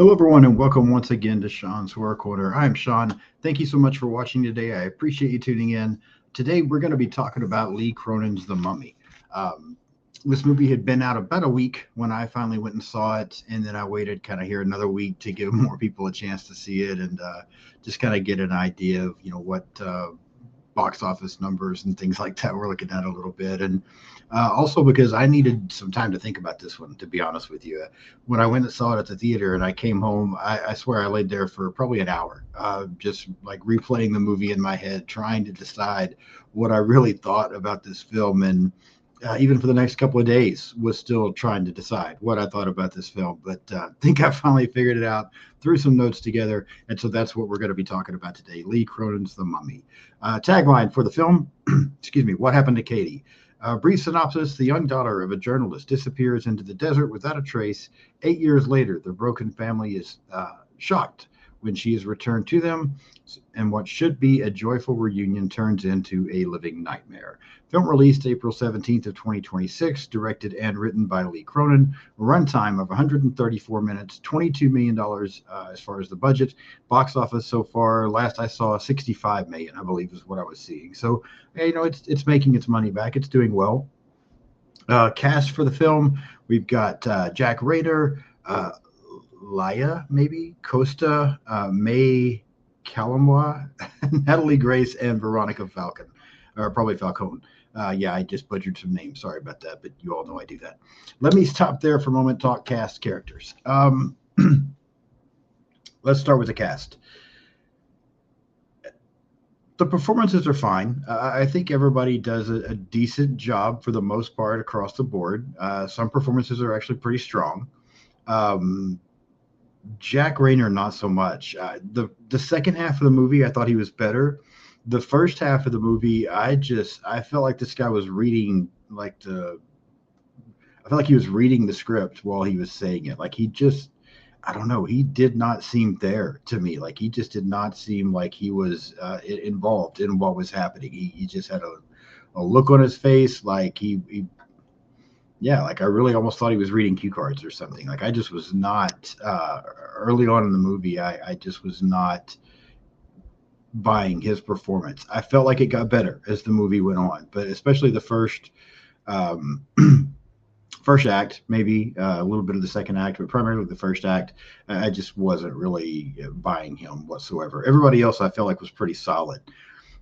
Hello, everyone, and welcome once again to Sean's Horror Corner. I'm Sean. Thank you so much for watching today. I appreciate you tuning in. Today, we're going to be talking about Lee Cronin's The Mummy. Um, this movie had been out about a week when I finally went and saw it, and then I waited kind of here another week to give more people a chance to see it and just kind of get an idea of what box office numbers and things like that we're looking at a little bit. And also because I needed some time to think about this one, to be honest with you. When I went and saw it at the theater and I came home, I swear I laid there for probably an hour, just like replaying the movie in my head, trying to decide what I really thought about this film. And even for the next couple of days was still trying to decide what I thought about this film. But I think I finally figured it out, threw some notes together. And so that's what we're going to be talking about today. Lee Cronin's The Mummy. Tagline for the film, excuse me, What Happened to Katie? Brief synopsis: the young daughter of a journalist disappears into the desert without a trace. 8 years later, the broken family is shocked when she is returned to them, and what should be a joyful reunion turns into a living nightmare. Film released April 17th of 2026, directed and written by Lee Cronin. Runtime of 134 minutes, $22 million as far as the budget. Box office so far, last I saw, 65 million, I believe is what I was seeing. So, it's making its money back. It's doing well. Cast for the film, we've got Jack Rader, Laya, maybe Costa, May Kalamwa, Natalie Grace, and Veronica Falcon, or probably Falcone. Yeah, I just butchered some names. Sorry about that, but you all know I do that. Let me stop there for a moment. Talk cast characters. Let's start with the cast. The performances are fine. I think everybody does a decent job for the most part across the board. Some performances are actually pretty strong. Jack Rayner, not so much. The second half of the movie, I thought he was better. The first half of the movie, I felt like this guy was reading I felt like he was reading the script while he was saying it. Like I don't know, he did not seem there to me. Like he just did not seem like he was involved in what was happening. He just had a look on his face like yeah, like I really almost thought he was reading cue cards or something. Like I just was not early on in the movie. I just was not buying his performance. I felt like it got better as the movie went on, but especially the first um, first act, maybe a little bit of the second act, but primarily the first act. I just wasn't really buying him whatsoever. Everybody else I felt like was pretty solid.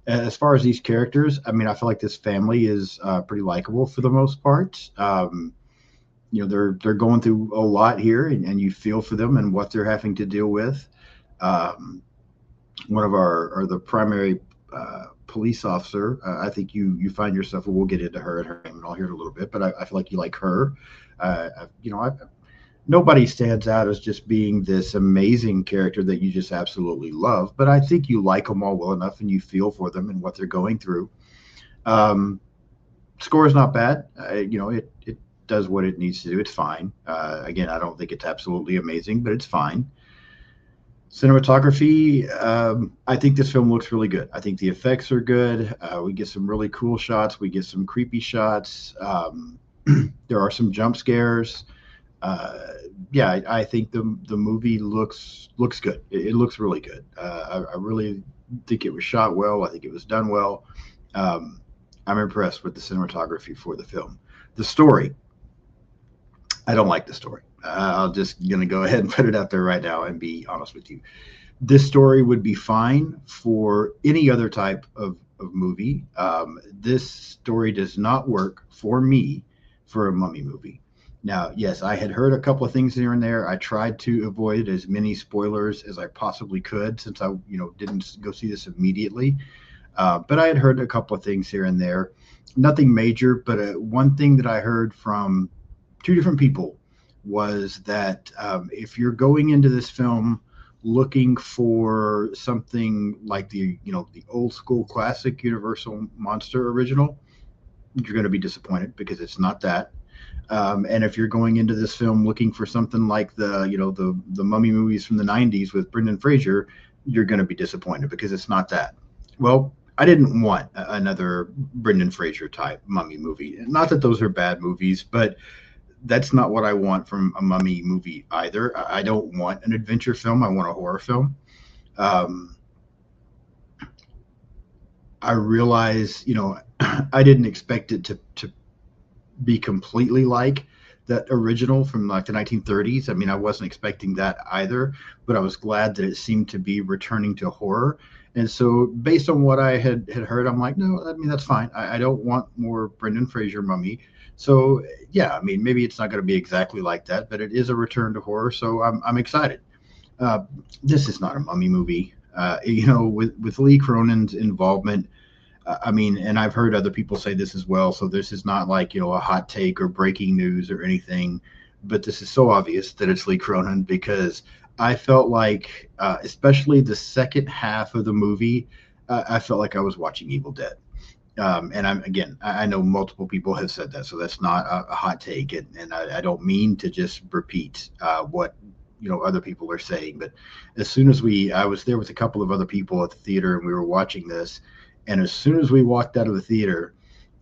As far as these characters, I mean, I feel like this family is pretty likable for the most part. They're going through a lot here, and you feel for them and what they're having to deal with. Um, One of the primary police officer, I think you find yourself. Well, we'll get into her and her name and all here in a little bit, but I feel like you like her. I Nobody stands out as just being this amazing character that you just absolutely love, but I think you like them all well enough and you feel for them and what they're going through. Um, Score is not bad. It does what it needs to do. It's fine. Again, I don't think it's absolutely amazing, but it's fine. Cinematography, I think this film looks really good. I think the effects are good. We get some really cool shots. We get some creepy shots. There are some jump scares. Yeah, I think the movie looks good. It looks really good. I really think it was shot well. I think it was done well. I'm impressed with the cinematography for the film. The story, I don't like the story. I'll just gonna go ahead and put it out there right now and be honest with you. This story would be fine for any other type of movie. This story does not work for me for a mummy movie. Now, yes, I had heard a couple of things here and there. I tried to avoid as many spoilers as I possibly could since I, didn't go see this immediately. But I had heard a couple of things here and there. Nothing major, but one thing that I heard from two different people was that if you're going into this film looking for something like the old school classic Universal Monster original, you're going to be disappointed because it's not that. And if you're going into this film looking for something like the mummy movies from the 90s with Brendan Fraser, you're going to be disappointed because it's not that. Well, I didn't want another Brendan Fraser type mummy movie. Not that those are bad movies, but that's not what I want from a mummy movie either. I don't want an adventure film. I want a horror film. Um, I realize, I didn't expect it to be completely like that original from like the 1930s. I mean, I wasn't expecting that either, but I was glad that it seemed to be returning to horror. And so, based on what I had heard, I'm like, no, I mean, that's fine. I don't want more Brendan Fraser mummy. So, yeah, I mean, maybe it's not going to be exactly like that, but it is a return to horror. So, I'm excited. Uh, this is not a mummy movie. With Lee Cronin's involvement, I mean, and I've heard other people say this as well. So this is not like, a hot take or breaking news or anything, but this is so obvious that it's Lee Cronin because I felt like, especially the second half of the movie, I felt like I was watching Evil Dead. And I know multiple people have said that, so that's not a hot take, and I don't mean to just repeat what other people are saying. But as soon as I was there with a couple of other people at the theater, and we were watching this, and as soon as we walked out of the theater,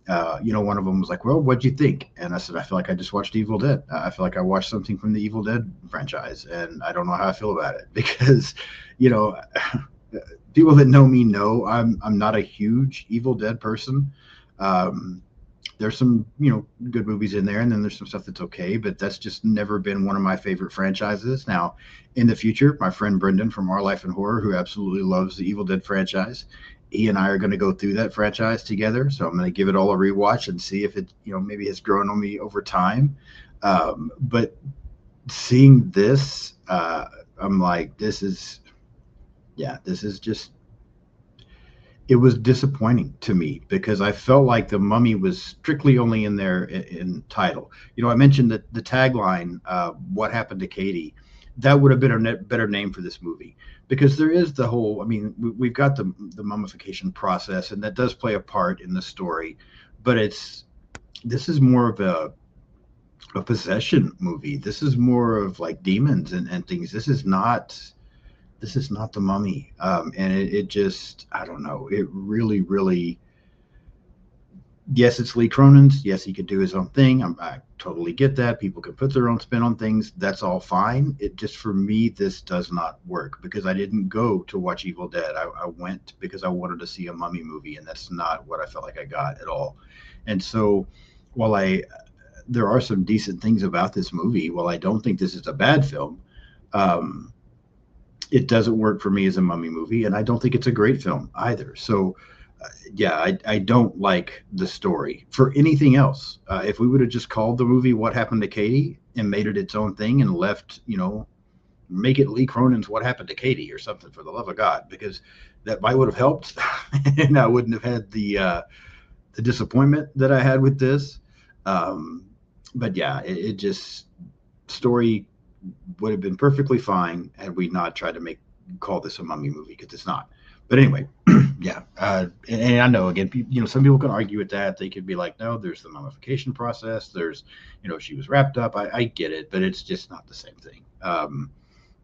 one of them was like, "Well, what'd you think?" And I said, "I feel like I just watched Evil Dead. I feel like I watched something from the Evil Dead franchise, and I don't know how I feel about it because, you know." People that know me know I'm not a huge Evil Dead person. Um, there's some good movies in there, and then there's some stuff that's okay, but that's just never been one of my favorite franchises. Now, in the future, my friend Brendan from Our Life in Horror, who absolutely loves the Evil Dead franchise, he and I are going to go through that franchise together. So I'm going to give it all a rewatch and see if it maybe has grown on me over time. But seeing this, I'm like, this is just it was disappointing to me because I felt like the mummy was strictly only in there in title. I mentioned that the tagline, "What happened to Katie," that would have been a better name for this movie because there is the whole. I mean, we've got the mummification process, and that does play a part in the story, but this is more of a possession movie. This is more of like demons and things. This is not the mummy, and it just, I don't know, it really, really, yes, it's Lee Cronin's. Yes, he could do his own thing. I totally get that. People can put their own spin on things. That's all fine. It just, for me, this does not work because I didn't go to watch Evil Dead. I went because I wanted to see a mummy movie, and that's not what I felt like I got at all. And so, while there are some decent things about this movie, while I don't think this is a bad film, um, it doesn't work for me as a mummy movie, and I don't think it's a great film either. So, yeah, I don't like the story for anything else. If we would have just called the movie "What Happened to Katie" and made it its own thing and left, make it Lee Cronin's "What Happened to Katie" or something, for the love of God, because that might would have helped, and I wouldn't have had the disappointment that I had with this. Um, but yeah, it just story would have been perfectly fine had we not tried to call this a mummy movie because it's not. But anyway, yeah, and I know again, some people can argue with that. They could be like, no, there's the mummification process. There's, she was wrapped up. I get it, but it's just not the same thing.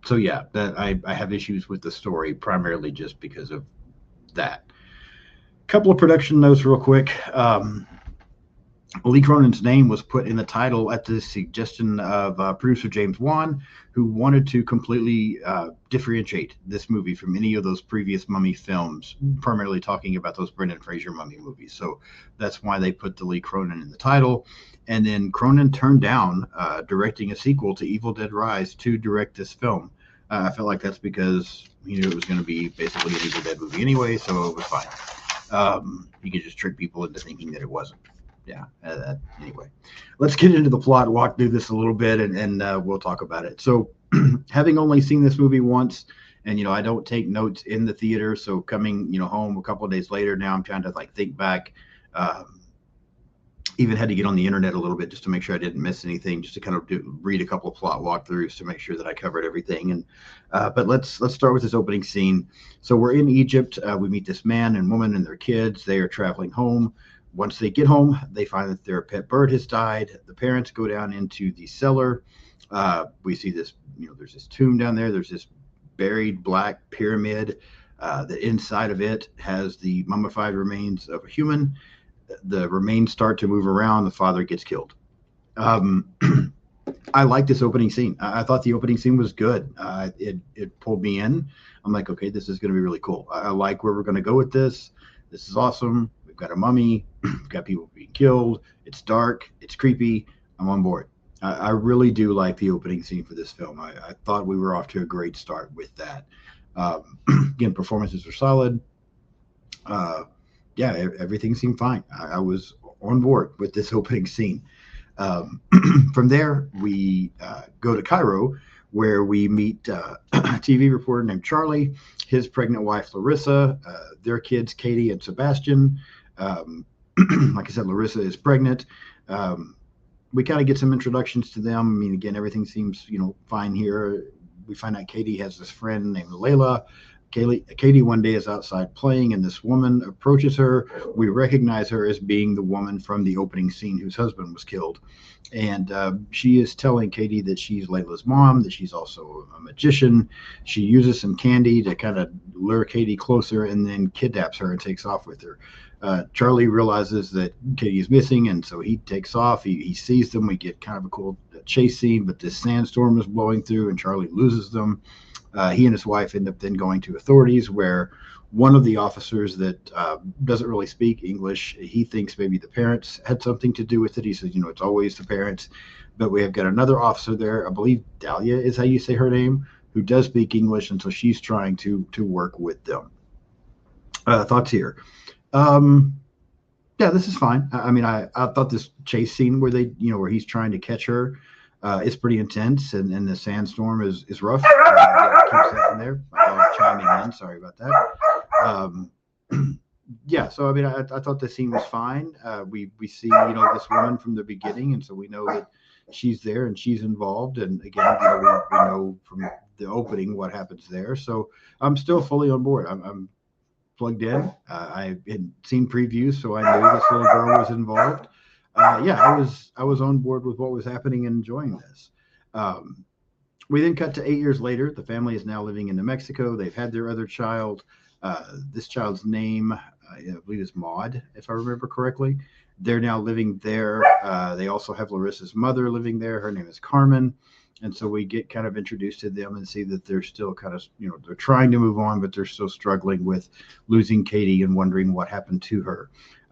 So yeah, that I have issues with the story primarily just because of that. Couple of production notes, real quick. Lee Cronin's name was put in the title at the suggestion of producer James Wan, who wanted to completely differentiate this movie from any of those previous mummy films, primarily talking about those Brendan Fraser mummy movies. So that's why they put the Lee Cronin in the title. And then Cronin turned down directing a sequel to Evil Dead Rise to direct this film. I felt like that's because he knew it was going to be basically an Evil Dead movie anyway, so it was fine. You could just trick people into thinking that it wasn't. Yeah. Anyway, let's get into the plot, walk through this a little bit, and we'll talk about it. So, having only seen this movie once, and I don't take notes in the theater, so coming home a couple of days later, now I'm trying to think back. Even had to get on the internet a little bit just to make sure I didn't miss anything, just to kind of read a couple of plot walkthroughs to make sure that I covered everything. And but let's start with this opening scene. So we're in Egypt. We meet this man and woman and their kids. They are traveling home. Once they get home, they find that their pet bird has died. The parents go down into the cellar. We see this, there's this tomb down there. There's this buried black pyramid. The inside of it has the mummified remains of a human. The remains start to move around. The father gets killed. Um, I like this opening scene. I thought the opening scene was good. It pulled me in. I'm like, okay, this is going to be really cool. I like where we're going to go with this. This is awesome. We've got a mummy. We've got people being killed. It's dark. It's creepy. I'm on board. I really do like the opening scene for this film. I thought we were off to a great start with that. Again, performances were solid. Uh, yeah, everything seemed fine. I was on board with this opening scene. From there, we go to Cairo, where we meet a TV reporter named Charlie, his pregnant wife Larissa, their kids Katie and Sebastian. Um, like I said, Larissa is pregnant. Um, we kind of get some introductions to them. I mean, again, everything seems fine here. We find out Katie has this friend named Layla. Katie one day is outside playing, and this woman approaches her. We recognize her as being the woman from the opening scene whose husband was killed. And she is telling Katie that she's Layla's mom, that she's also a magician. She uses some candy to kind of lure Katie closer and then kidnaps her and takes off with her. Charlie realizes that Katie is missing, and so he takes off. He sees them. We get kind of a cool chase scene, but this sandstorm is blowing through, and Charlie loses them. He and his wife end up then going to authorities, where one of the officers that doesn't really speak English, he thinks maybe the parents had something to do with it. He says, it's always the parents. But we have got another officer there, I believe Dahlia is how you say her name, who does speak English, and so she's trying to work with them. Thoughts here? Um, yeah, this is fine. I mean, I thought this chase scene where where he's trying to catch her is pretty intense, and the sandstorm is rough. Keeps that in there. My dog chiming in. Sorry about that. Um, yeah, so I mean, I thought the scene was fine. We see this woman from the beginning, and so we know that she's there and she's involved. And again, we know from the opening what happens there. So I'm still fully on board. I'm plugged in. I had seen previews, so I knew this little girl was involved. Yeah, I was on board with what was happening and enjoying this. Um, we then cut to 8 years later. The family is now living in New Mexico. They've had their other child. This child's name, I believe, is Maud, if I remember correctly. They're now living there. They also have Larissa's mother living there. Her name is Carmen. And so we get kind of introduced to them and see that they're still kind of, they're trying to move on, but they're still struggling with losing Katie and wondering what happened to her.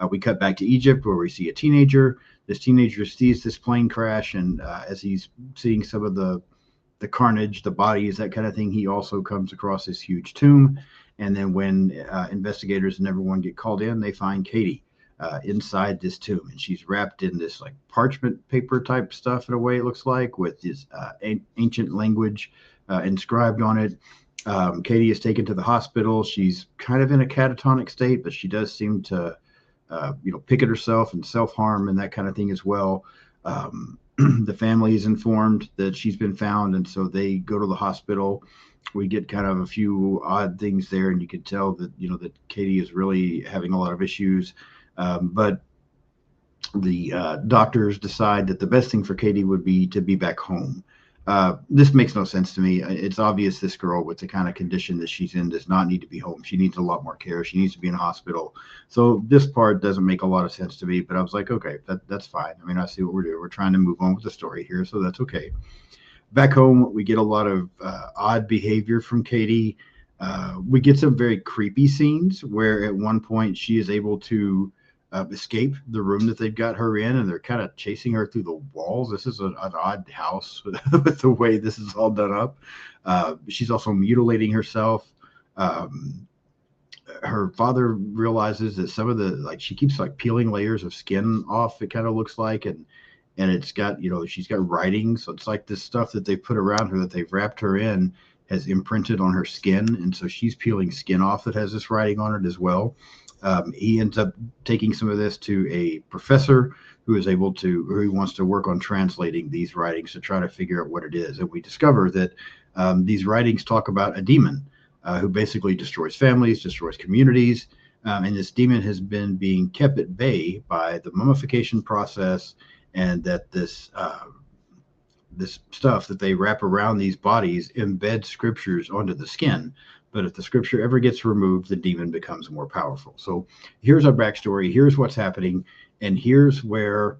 We cut back to Egypt, where we see a teenager. This teenager sees this plane crash, and as he's seeing some of the carnage, the bodies, that kind of thing, he also comes across this huge tomb. And then when investigators and everyone get called in, they find Katie inside this tomb, and she's wrapped in this like parchment paper type stuff in a way, it looks like, with this ancient language inscribed on it. Katie is taken to the hospital. She's kind of in a catatonic state, but she does seem to pick at herself and self-harm and that kind of thing as well. The family is informed that she's been found, and so they go to the hospital. We get kind of a few odd things there, and you can tell that that Katie is really having a lot of issues. But the doctors decide that the best thing for Katie would be to be back home. This makes no sense to me. It's obvious this girl, with the kind of condition that she's in, does not need to be home. She needs a lot more care. She needs to be in a hospital. So this part doesn't make a lot of sense to me, but I was like, okay, that's fine. I mean, I see what we're doing. We're trying to move on with the story here, so that's okay. Back home, we get a lot of odd behavior from Katie. We get some very creepy scenes where at one point she is able to escape the room that they've got her in, and they're kind of chasing her through the walls. This is an odd house with the way this is all done up. She's also mutilating herself. Her father realizes that some of the she keeps peeling layers of skin off, it kind of looks like, and it's got she's got writing, so it's like this stuff that they put around her that they've wrapped her in has imprinted on her skin, and so she's peeling skin off that has this writing on it as well. He ends up taking some of this to a professor who wants to work on translating these writings to try to figure out what it is. And we discover that these writings talk about a demon who basically destroys families, destroys communities. And this demon has been being kept at bay by the mummification process, and that this stuff that they wrap around these bodies embeds scriptures onto the skin. But if the scripture ever gets removed, the demon becomes more powerful. So here's our backstory. Here's what's happening. And here's where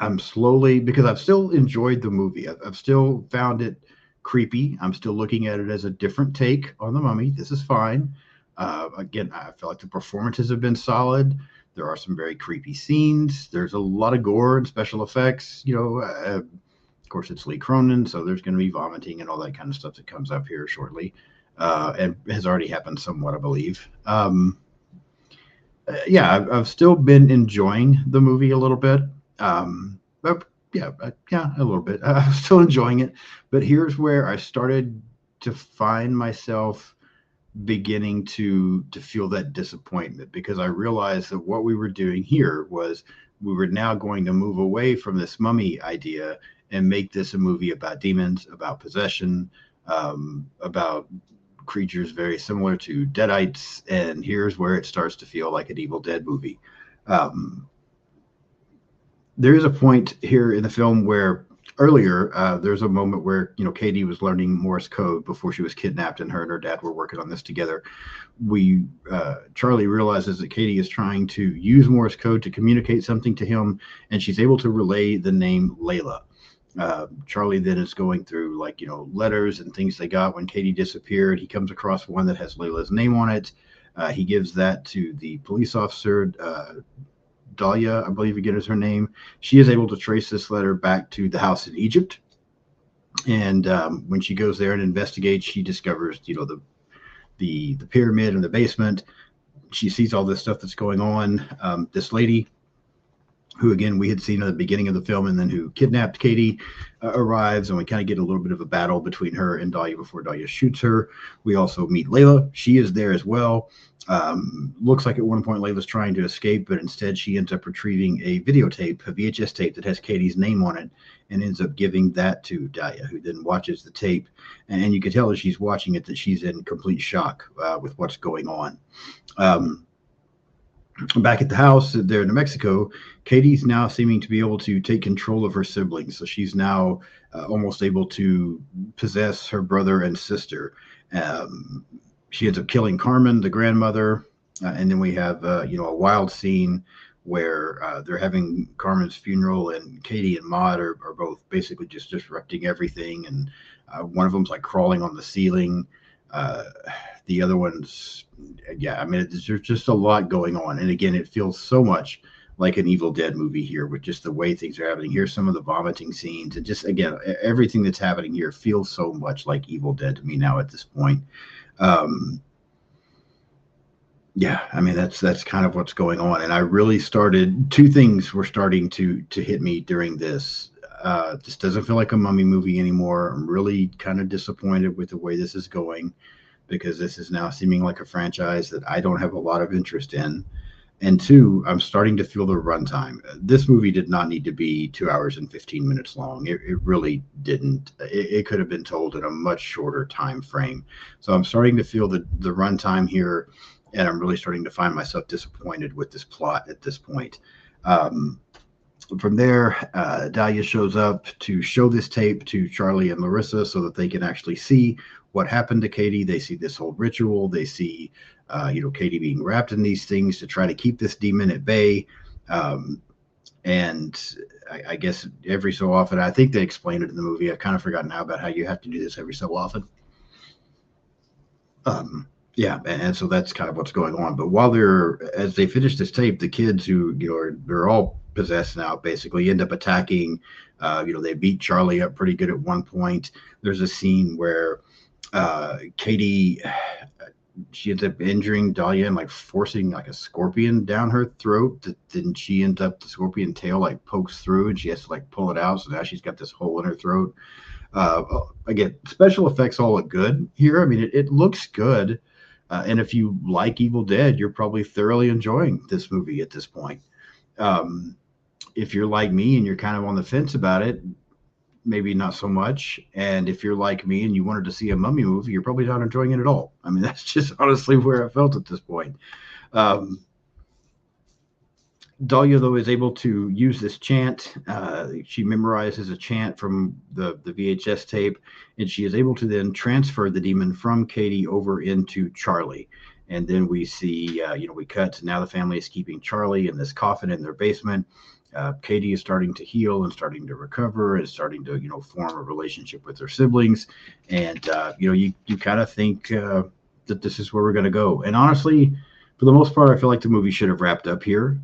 I'm slowly, because I've still enjoyed the movie. I've still found it creepy. I'm still looking at it as a different take on the Mummy. This is fine. Again, I feel like the performances have been solid. There are some very creepy scenes. There's a lot of gore and special effects. Of course, it's Lee Cronin, so there's going to be vomiting and all that kind of stuff that comes up here shortly, and has already happened somewhat, I believe. Yeah, I've still been enjoying the movie a little bit. But yeah, a little bit. I'm still enjoying it, but here's where I started to find myself beginning to feel that disappointment, because I realized that what we were doing here was we were now going to move away from this mummy idea and make this a movie about demons, about possession, about creatures very similar to Deadites, and here's where it starts to feel like an Evil Dead movie. Um, there is a point here in the film where earlier there's a moment where Katie was learning Morse code before she was kidnapped, and her dad were working on this together. We Charlie realizes that Katie is trying to use Morse code to communicate something to him, and she's able to relay the name Layla. Charlie then is going through letters and things they got when Katie disappeared. He comes across one that has Layla's name on it. He gives that to the police officer, Dahlia, I believe again is her name. She is able to trace this letter back to the house in Egypt. And when she goes there and investigates, she discovers, the pyramid in the basement. She sees all this stuff that's going on. This lady, who again we had seen at the beginning of the film, and then who kidnapped Katie, arrives, and we kind of get a little bit of a battle between her and Dahlia before Dahlia shoots her. We also meet Layla. She is there as well. Looks like at one point Layla's trying to escape, but instead she ends up retrieving a videotape, a VHS tape that has Katie's name on it, and ends up giving that to Dahlia, who then watches the tape. And you can tell as she's watching it that she's in complete shock with what's going on. Back at the house there in New Mexico, Katie's now seeming to be able to take control of her siblings. So she's now almost able to possess her brother and sister. She ends up killing Carmen, the grandmother. And then we have, a wild scene where they're having Carmen's funeral, and Katie and Maud are both basically just disrupting everything. And one of them's like crawling on the ceiling. The other one's, there's just a lot going on. And again, it feels so much like an Evil Dead movie here, with just the way things are happening. Here's some of the vomiting scenes, and just, again, everything that's happening here feels so much like Evil Dead to me now at this point. That's kind of what's going on. And I really two things were starting to hit me during this. This doesn't feel like a mummy movie anymore. I'm really kind of disappointed with the way this is going, because this is now seeming like a franchise that I don't have a lot of interest in. And two, I'm starting to feel the runtime. This movie did not need to be 2 hours and 15 minutes long. It really didn't. It could have been told in a much shorter time frame. So I'm starting to feel the runtime here, and I'm really starting to find myself disappointed with this plot at this point. From there, Dahlia shows up to show this tape to Charlie and Larissa so that they can actually see what happened to Katie. They see this whole ritual. They see, Katie being wrapped in these things to try to keep this demon at bay. And I guess every so often, I think they explained it in the movie. I've kind of forgotten now about how you have to do this every so often. And so that's kind of what's going on. But as they finish this tape, the kids who, they're all possessed now, basically end up attacking. They beat Charlie up pretty good at one point. There's a scene where Katie, she ends up injuring Dahlia and forcing like a scorpion down her throat. Then she ends up, the scorpion tail pokes through, and she has to pull it out. So now she's got this hole in her throat. Again, special effects all look good here. I mean, it looks good. And if you like Evil Dead, you're probably thoroughly enjoying this movie at this point. If you're like me and you're kind of on the fence about it, maybe not so much. And if you're like me and you wanted to see a mummy movie, you're probably not enjoying it at all. I mean, that's just honestly where I felt at this point. Dahlia, though, is able to use this chant. She memorizes a chant from the VHS tape, and she is able to then transfer the demon from Katie over into Charlie. And then we see, we cut to now the family is keeping Charlie in this coffin in their basement. Katie is starting to heal and starting to recover and starting to, form a relationship with her siblings. And, you kind of think that this is where we're going to go. And honestly, for the most part, I feel like the movie should have wrapped up here.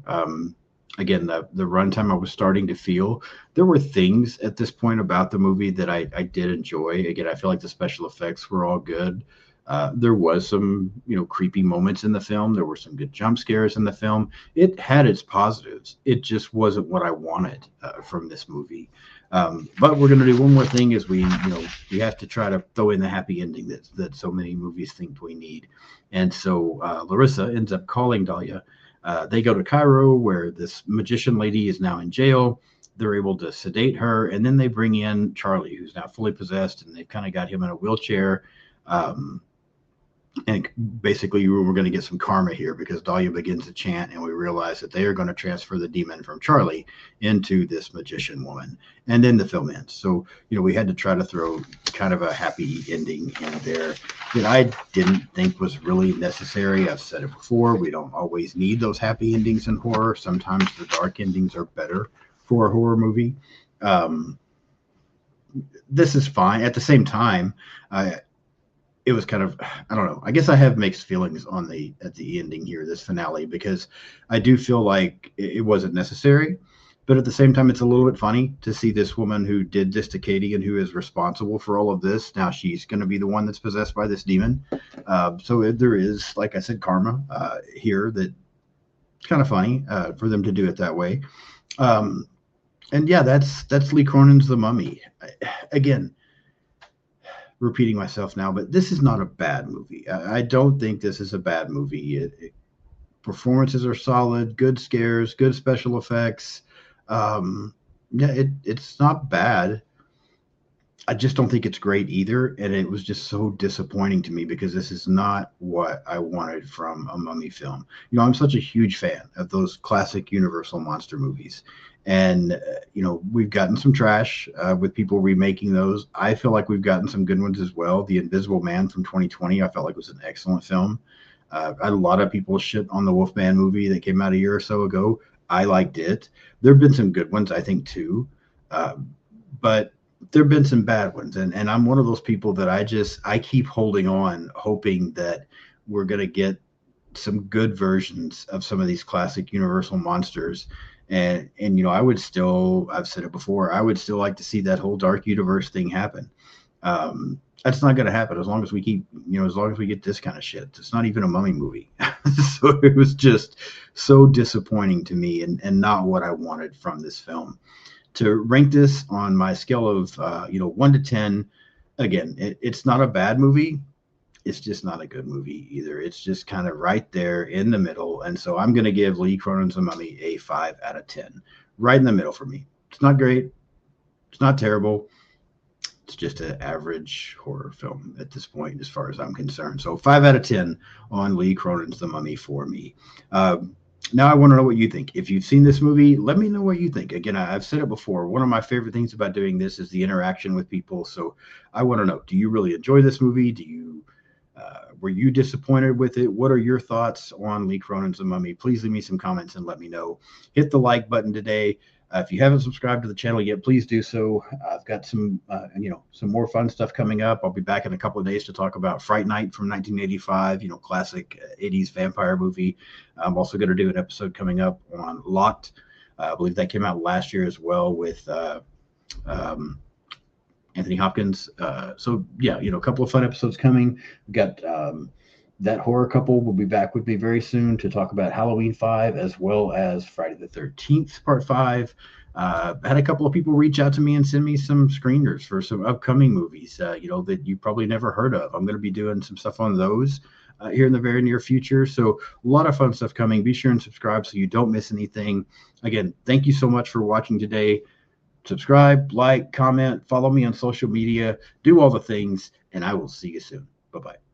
Again, the runtime I was starting to feel. There were things at this point about the movie that I did enjoy. Again, I feel like the special effects were all good. There was some, creepy moments in the film. There were some good jump scares in the film. It had its positives. It just wasn't what I wanted from this movie. But we're going to do one more thing is we have to try to throw in the happy ending that so many movies think we need. And so Larissa ends up calling Dahlia. They go to Cairo where this magician lady is now in jail. They're able to sedate her. And then they bring in Charlie, who's now fully possessed. And they've kind of got him in a wheelchair. And basically, we're going to get some karma here because Dahlia begins to chant, and we realize that they are going to transfer the demon from Charlie into this magician woman. And then the film ends. So, we had to try to throw kind of a happy ending in there that I didn't think was really necessary. I've said it before. We don't always need those happy endings in horror. Sometimes the dark endings are better for a horror movie. This is fine. At the same time, it was kind of, I don't know. I guess I have mixed feelings at the ending here, this finale, because I do feel like it wasn't necessary, but at the same time, it's a little bit funny to see this woman who did this to Katie and who is responsible for all of this. Now she's going to be the one that's possessed by this demon. So there is, like I said, karma here that it's kind of funny for them to do it that way. And yeah, that's Lee Cronin's The Mummy. Again, repeating myself now, but this is not a bad movie. I don't think this is a bad movie. Performances are solid, good scares, good special effects. It's not bad. I just don't think it's great either, and it was just so disappointing to me because this is not what I wanted from a mummy film. I'm such a huge fan of those classic Universal monster movies. And, we've gotten some trash with people remaking those. I feel like we've gotten some good ones as well. The Invisible Man from 2020, I felt like was an excellent film. A lot of people shit on the Wolfman movie that came out a year or so ago. I liked it. There have been some good ones, I think, too. But there have been some bad ones. And I'm one of those people that I keep holding on, hoping that we're going to get some good versions of some of these classic Universal monsters. And I've said it before, I would still like to see that whole dark universe thing happen. That's not going to happen as long as we keep, as long as we get this kind of shit. It's not even a mummy movie. So it was just so disappointing to me and not what I wanted from this film. To rank this on my scale of, 1 to 10, again, it's not a bad movie. It's just not a good movie either. It's just kind of right there in the middle. And so I'm going to give Lee Cronin's The Mummy a 5 out of 10. Right in the middle for me. It's not great. It's not terrible. It's just an average horror film at this point, as far as I'm concerned. So 5 out of 10 on Lee Cronin's The Mummy for me. Now I want to know what you think. If you've seen this movie, let me know what you think. Again, I've said it before. One of my favorite things about doing this is the interaction with people. So I want to know, do you really enjoy this movie? Were you disappointed with it? What are your thoughts on Lee Cronin's The Mummy? Please leave me some comments and let me know. Hit the like button today. If you haven't subscribed to the channel yet, please do so. I've got some more fun stuff coming up. I'll be back in a couple of days to talk about Fright Night from 1985, classic 80s vampire movie. I'm also going to do an episode coming up on Locked. I believe that came out last year as well with Anthony Hopkins. So yeah, a couple of fun episodes coming. We've got that horror couple will be back with me very soon to talk about Halloween 5 as well as Friday the 13th Part 5. Had a couple of people reach out to me and send me some screeners for some upcoming movies, that you probably never heard of. I'm going to be doing some stuff on those here in the very near future. So a lot of fun stuff coming. Be sure and subscribe so you don't miss anything. Again, thank you so much for watching today. Subscribe, like, comment, follow me on social media, do all the things, and I will see you soon. Bye-bye.